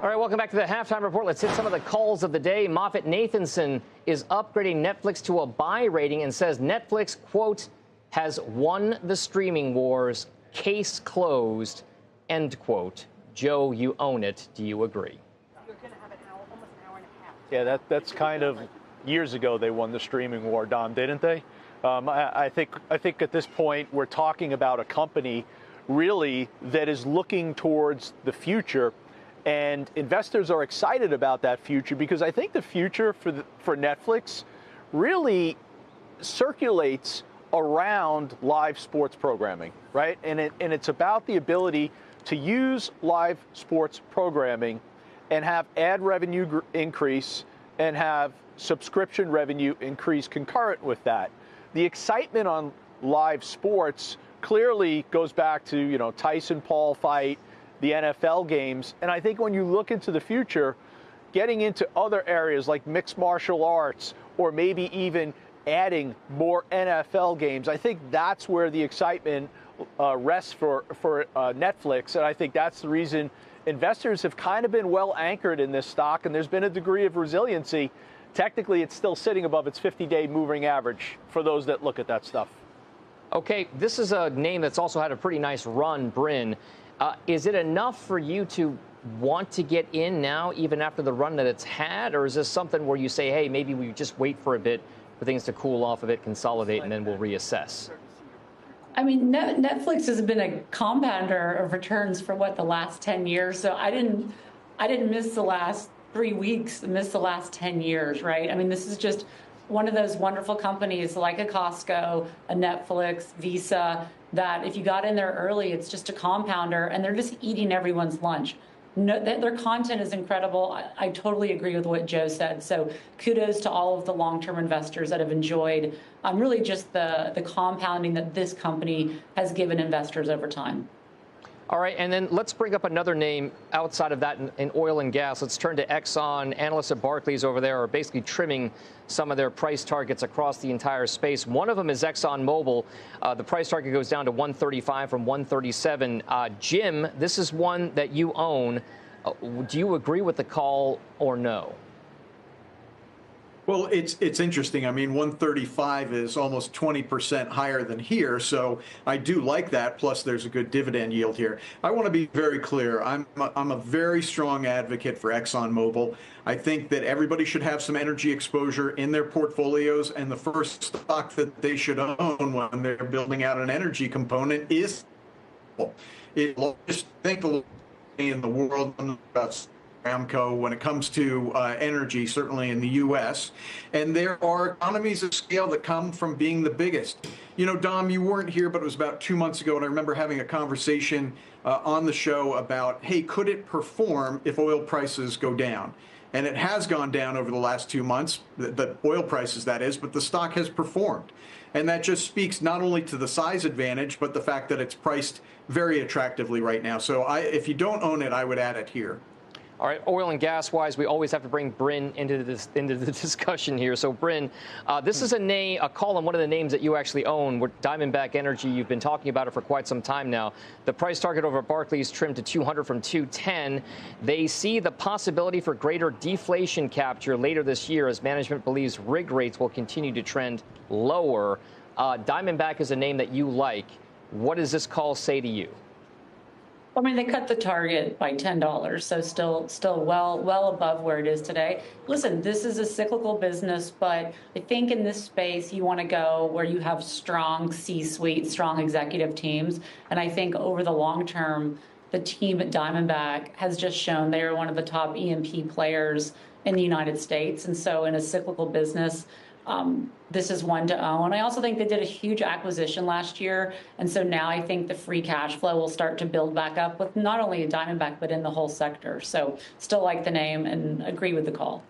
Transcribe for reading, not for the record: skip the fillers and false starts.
All right, welcome back to the Halftime Report. Let's hit some of the calls of the day. Moffett-Nathanson is upgrading Netflix to a buy rating and says Netflix, quote, has won the streaming wars. Case closed, end quote. Joe, you own it. Do you agree? You're going to have almost an hour and a half. Yeah, that's kind of years ago they won the streaming war, Don, didn't they? I think at this point we're talking about a company really that is looking towards the future. And investors are excited about that future because I think the future for Netflix really circulates around live sports programming, right? And it's about the ability to use live sports programming and have ad revenue increase and have subscription revenue increase concurrent with that. The excitement on live sports clearly goes back to, Tyson-Paul fight, the NFL games. And I think when you look into the future, getting into other areas like mixed martial arts or maybe even adding more NFL games, I think that's where the excitement rests for Netflix. And I think that's the reason investors have kind of been well anchored in this stock, and there's been a degree of resiliency. Technically, it's still sitting above its 50-day moving average for those that look at that stuff. Okay, this is a name that's also had a pretty nice run, Bryn. Is it enough for you to want to get in now, even after the run that it's had? Or is this something where you say, hey, maybe we just wait for a bit for things to cool off a bit, consolidate, and then we'll reassess? I mean, Netflix has been a compounder of returns for, the last 10 years. So I didn't miss the last 3 weeks, miss the last 10 years, right? I mean, this is just one of those wonderful companies like a Costco, a Netflix, Visa, that if you got in there early, it's just a compounder, and they're just eating everyone's lunch. No, their content is incredible. I totally agree with what Joe said. So kudos to all of the long-term investors that have enjoyed really just the compounding that this company has given investors over time. All right, and then let's bring up another name outside of that in oil and gas. Let's turn to Exxon. Analysts at Barclays over there are basically trimming some of their price targets across the entire space. One of them is ExxonMobil. The price target goes down to 135 from 137. Jim, this is one that you own. Do you agree with the call or no? Well, it's interesting. I mean, 135 is almost 20% higher than here, so I do like that. Plus, there's a good dividend yield here. I want to be very clear. I'm a very strong advocate for ExxonMobil. I think that everybody should have some energy exposure in their portfolios, and the first stock that they should own when they're building out an energy component is the largest in the world about Aramco when it comes to energy, certainly in the U.S. And there are economies of scale that come from being the biggest. Dom, you weren't here, but it was about 2 months ago, and I remember having a conversation on the show about, hey, could it perform if oil prices go down? And it has gone down over the last 2 months, the oil prices, that is, but the stock has performed. And that just speaks not only to the size advantage, but the fact that it's priced very attractively right now. So if you don't own it, I would add it here. All right, oil and gas-wise, we always have to bring Bryn into the discussion here. So, Bryn, this is a call on one of the names that you actually own, Diamondback Energy. You've been talking about it for quite some time now. The price target over at Barclays trimmed to 200 from 210. They see the possibility for greater deflation capture later this year as management believes rig rates will continue to trend lower. Diamondback is a name that you like. What does this call say to you? I mean, they cut the target by $10, so still well above where it is today. Listen, this is a cyclical business, but I think in this space you want to go where you have strong C-suite, strong executive teams, and I think over the long term, the team at Diamondback has just shown they are one of the top E&P players in the United States, and so in a cyclical business, this is one to own. I also think they did a huge acquisition last year, and so now I think the free cash flow will start to build back up with not only a Diamondback, but in the whole sector. So still like the name and agree with the call.